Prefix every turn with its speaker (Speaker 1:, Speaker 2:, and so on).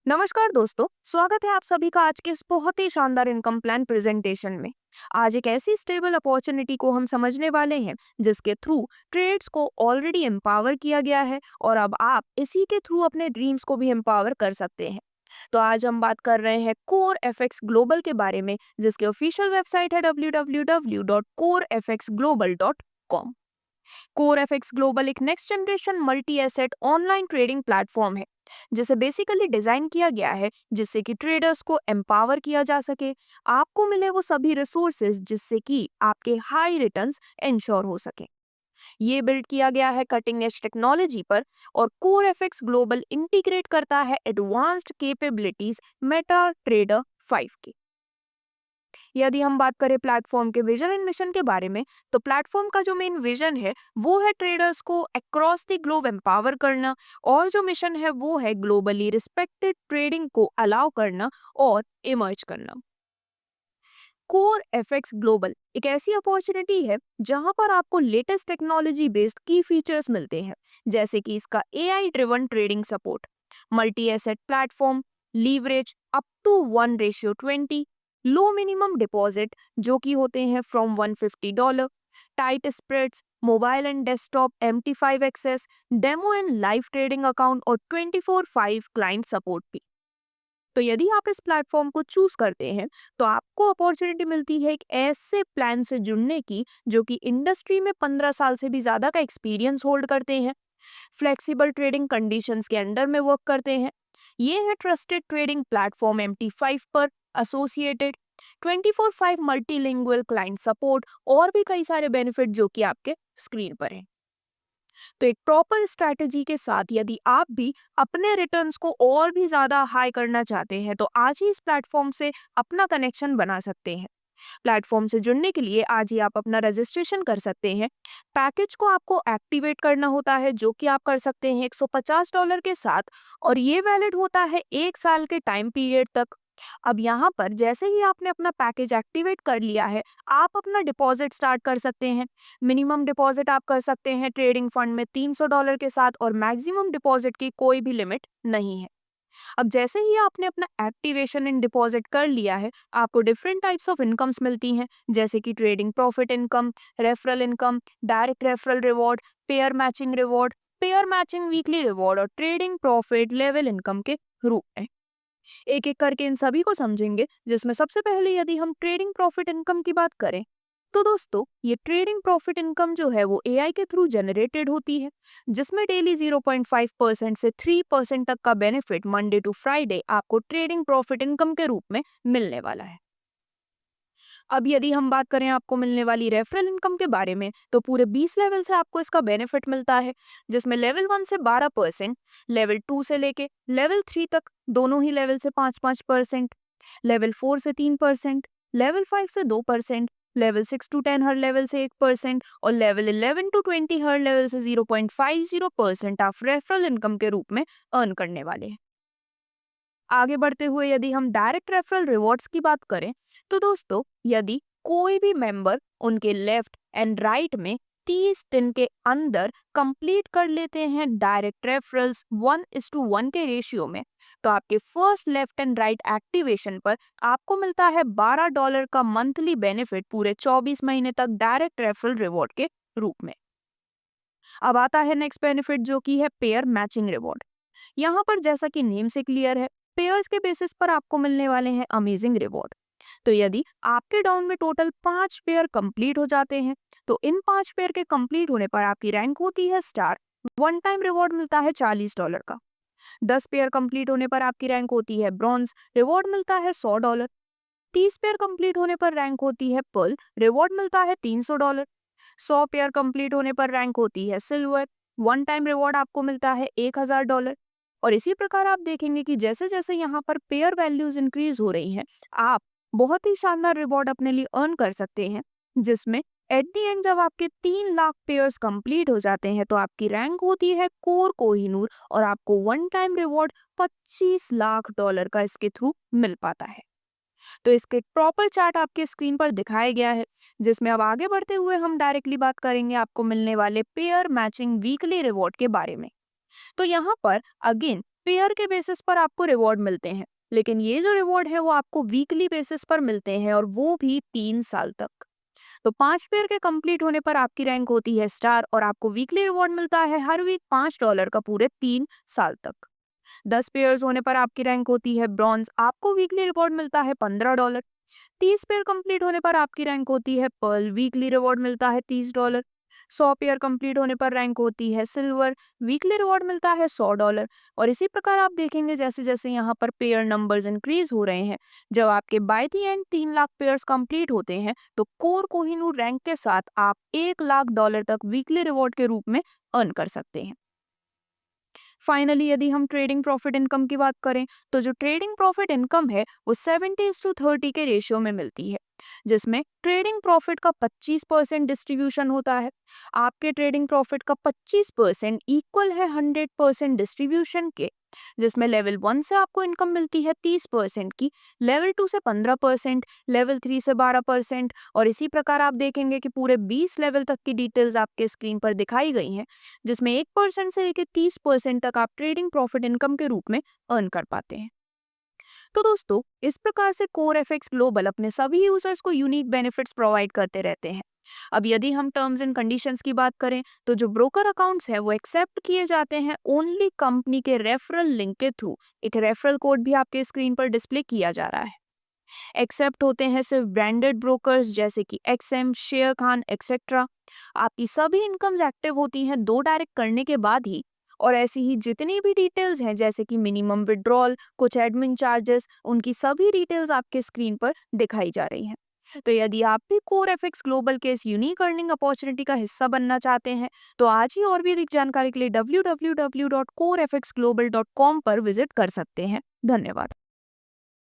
Speaker 1: नमस्कार दोस्तों, स्वागत है आप सभी का आज के इस बहुत ही शानदार इनकम प्लान प्रेजेंटेशन में। आज एक ऐसी स्टेबल अपॉर्चुनिटी को हम समझने वाले हैं जिसके थ्रू ट्रेड्स को ऑलरेडी एम्पावर किया गया है और अब आप इसी के थ्रू अपने ड्रीम्स को भी एम्पावर कर सकते हैं। तो आज हम बात कर रहे हैं कोर एफएक्स ग्लोबल के बारे में, जिसकी ऑफिशियल वेबसाइट है www.corefxglobal.com। कोर एफएक्स ग्लोबल एक next generation multi asset online trading platform है जिसे बेसिकली डिजाइन किया गया है जिससे कि ट्रेडर्स को एम्पावर किया जा सके। आपको मिले वो सभी रिसोर्सेज जिससे कि आपके हाई रिटर्न्स इंश्योर हो सके। ये बिल्ड किया गया है कटिंग एज टेक्नोलॉजी पर और कोर एफएक्स ग्लोबल इंटीग्रेट करता है एडवांस्ड कैपेबिलिटीज मेटा ट्रेडर 5 की। यदि हम बात करें प्लेटफॉर्म के विजन एंड मिशन के बारे में, तो प्लेटफॉर्म का जो मेन विजन है वो है ट्रेडर्स को अक्रॉस द ग्लोब एम्पावर करना, और जो मिशन है वो है ग्लोबली रिस्पेक्टेड ट्रेडिंग को अलाउ करना और इमर्ज करना। कोर एफएक्स ग्लोबल एक ऐसी अपॉर्चुनिटी है जहां पर आपको लेटेस्ट टेक्नोलॉजी बेस्ड की फीचर्स मिलते हैं, जैसे कि इसका AI driven trading support, multi asset platform, leverage up to 1:20, low minimum deposit जो कि होते हैं from $150, tight spreads, mobile and desktop MT5 access, demo and live trading account और 24/5 क्लाइंट सपोर्ट भी। तो यदि आप इस प्लेटफॉर्म को चूज करते हैं तो आपको अपॉर्चुनिटी मिलती है एक ऐसे प्लान से जुड़ने की जो कि इंडस्ट्री में 15 साल से भी ज्यादा का एक्सपीरियंस होल्ड करते हैं, फ्लेक्सिबल ट्रेडिंग कंडीशंस के अंडर में वर्क करते हैं। ये है ट्रस्टेड ट्रेडिंग प्लेटफॉर्म MT5 पर एसोसिएटेड 24/5 मल्टीलिंगुअल क्लाइंट सपोर्ट और भी कई सारे बेनिफिट जो कि आपके स्क्रीन पर हैं। तो एक प्रॉपर स्ट्रैटेजी के साथ यदि आप भी अपने रिटर्न्स को और भी ज़्यादा हाई करना चाहते हैं तो आज ही इस प्लेटफॉर्म से अपना कनेक्शन बना सकते हैं। प्लेटफॉर्म से जुड़ने के लिए आज ही आप अपना रजिस्ट्रेशन कर सकते हैं। पैकेज को आपको एक्टिवेट करना होता है जो कि आप कर सकते हैं $150 के साथ, और ये वैलिड होता है 1 साल के टाइम पीरियड तक। अब यहाँ पर जैसे ही आपने अपना पैकेज एक्टिवेट कर लिया है, आप अपना डिपॉजिट स्टार्ट कर सकते हैं। मिनिमम डिपॉजिट आप कर सकते हैं ट्रेडिंग फंड में $300 के साथ, और मैक्सिमम डिपॉजिट की कोई भी लिमिट नहीं है। अब जैसे ही आपने अपना एक्टिवेशन इन डिपॉजिट कर लिया है, आपको डिफरेंट टाइप्स ऑफ इनकम्स मिलती हैं, जैसे कि trading profit income, referral income, direct referral reward, pair matching weekly reward और ट्रेडिंग प्रॉफिट लेवल इनकम के रूप में। एक एक करके इन सभी को समझेंगे, जिसमें सबसे पहले यदि हम ट्रेडिंग प्रॉफिट इनकम की बात करें तो दोस्तों ये ट्रेडिंग प्रॉफिट इनकम जो है वो एआई के थ्रू जनरेटेड होती है, जिसमें डेली 0.5% से 3% तक का बेनिफिट मंडे टू फ्राइडे आपको ट्रेडिंग प्रॉफिट इनकम के रूप में मिलने वाला है। अब यदि हम बात करें आपको मिलने वाली रेफरल इनकम के बारे में, तो पूरे 20 लेवल से आपको इसका बेनिफिट मिलता है, जिसमें लेवल 1 से 12%, लेवल 2 से लेके लेवल 3 तक दोनों ही लेवल से 5-5%, लेवल 4 से 3%, लेवल 5 से 2%, लेवल 6 टू 10 हर लेवल से 1% और लेवल 11 टू 20 हर लेवल से 0.50% आप रेफरल इनकम के रूप में अर्न करने वाले हैं। आगे बढ़ते हुए यदि हम डायरेक्ट रेफरल रिवॉर्ड्स की बात करें, तो दोस्तों यदि कोई भी मेंबर उनके लेफ्ट एंड राइट में 30 दिन के अंदर कंप्लीट कर लेते हैं डायरेक्ट रेफरल्स 1:1 के रेशियो में, तो आपके first left and right activation पर आपको मिलता है $12 का मंथली बेनिफिट पूरे 24 महीने तक डायरेक्ट रेफरल रिवॉर्ड के रूप में। अब आता है नेक्स्ट बेनिफिट जो कि है पेयर मैचिंग रिवॉर्ड। यहाँ पर जैसा कि नेम से क्लियर है, पेयर्स के बेसिस पर आपको मिलने वाले हैं अमेजिंग रिवॉर्ड। तो यदि आपके डाउन में टोटल 5 पेयर कंप्लीट हो जाते हैं, तो इन 5 पेयर के कंप्लीट होने पर आपकी रैंक होती है स्टार। वन टाइम रिवॉर्ड मिलता है $40 का। 10 पेयर कंप्लीट होने पर आपकी रैंक होती है ब्रॉन्ज, रिवॉर्ड मिलता है $100। 30 पेयर कंप्लीट होने पर रैंक होती है पर्ल, रिवॉर्ड मिलता है $300। 100 पेयर कंप्लीट होने पर रैंक होती है सिल्वर, वन टाइम रिवॉर्ड आपको मिलता है $1000। और इसी प्रकार आप देखेंगे कि जैसे जैसे यहाँ पर पेयर वैल्यूज इंक्रीज हो रही हैं, आप बहुत ही शानदार रिवॉर्ड अपने लिए अर्न कर सकते हैं, जिसमें एट द एंड जब आपके 3 लाख पेयर्स कंप्लीट हो जाते हैं तो आपकी रैंक होती है कोर कोहिनूर, और आपको वन टाइम रिवॉर्ड $25 लाख का इसके थ्रू मिल पाता है। तो इसके प्रॉपर चार्ट आपके स्क्रीन पर दिखाया गया है, जिसमें अब आगे बढ़ते हुए हम डायरेक्टली बात करेंगे आपको मिलने वाले पेयर मैचिंग वीकली रिवॉर्ड के बारे में। तो यहाँ पर अगेन पेयर के बेसिस पर आपको रिवॉर्ड मिलते हैं, लेकिन ये जो रिवॉर्ड है वो आपको वीकली बेसिस पर मिलते हैं और वो भी 3 साल तक। तो 5 पेयर के कंप्लीट होने पर आपकी रैंक होती है स्टार और आपको वीकली रिवॉर्ड मिलता है हर वीक $5 का पूरे 3 साल तक। 10 पेयर्स होने पर आपकी रैंक होती है ब्रॉन्ज, आपको वीकली रिवॉर्ड मिलता है $15। 30 पेयर कंप्लीट होने पर आपकी रैंक होती है पर्ल, वीकली रिवॉर्ड मिलता है $30। 100 पेयर कंप्लीट होने पर रैंक होती है सिल्वर, वीकली रिवॉर्ड मिलता है $100। और इसी प्रकार आप देखेंगे जैसे जैसे यहाँ पर पेयर नंबर्स इंक्रीज हो रहे हैं, जब आपके by the end 3 lakh pairs complete होते हैं तो कोर कोहिनूर रैंक के साथ आप $1 लाख तक वीकली रिवॉर्ड के रूप में अर्न कर सकते हैं। फाइनली यदि हम ट्रेडिंग प्रॉफिट इनकम की बात करें, तो जो ट्रेडिंग प्रॉफिट इनकम है वो 70:30 के रेशियो में मिलती है, जिसमें ट्रेडिंग प्रॉफिट का 25% डिस्ट्रीब्यूशन होता है। आपके ट्रेडिंग प्रॉफिट का 25% इक्वल है 100% डिस्ट्रीब्यूशन के, जिसमें लेवल 1 से आपको इनकम मिलती है 30% की, लेवल 2 से 15%, लेवल 3 से 12%। और इसी प्रकार आप देखेंगे कि पूरे 20 लेवल तक की डिटेल्स आपके स्क्रीन पर दिखाई गई हैं, जिसमें 1% से लेकर 30% तक आप ट्रेडिंग प्रॉफिट इनकम के रूप में अर्न कर पाते हैं। तो दोस्तों, इस प्रकार से कोर एफएक्स ग्लोबल अपने सभी यूजर्स को यूनिक बेनिफिट्स प्रोवाइड करते रहते हैं। अब यदि हम टर्म्स एंड कंडीशंस की बात करें, तो जो ब्रोकर अकाउंट्स हैं वो एक्सेप्ट किए जाते हैं ओनली कंपनी के रेफरल लिंक के थ्रू। एक रेफरल कोड भी आपके स्क्रीन पर डिस्प्ले किया जा रहा है। एक्सेप्ट होते हैं सिर्फ ब्रांडेड ब्रोकर्स जैसे कि एक्सएम, शेयर खान एक्सेट्रा। आपकी सभी इनकम्स एक्टिव होती हैं 2 डायरेक्ट करने के बाद ही। और ऐसी ही जितनी भी डिटेल्स हैं जैसे कि मिनिमम विड्रॉल, कुछ एडमिन चार्जेस, उनकी सभी डिटेल्स आपके स्क्रीन पर दिखाई जा रही हैं। तो यदि आप भी कोर एफएक्स ग्लोबल के इस यूनिक अर्निंग अपॉर्चुनिटी का हिस्सा बनना चाहते हैं, तो आज ही और भी अधिक जानकारी के लिए www.corefxglobal.com पर विजिट कर सकते हैं। धन्यवाद।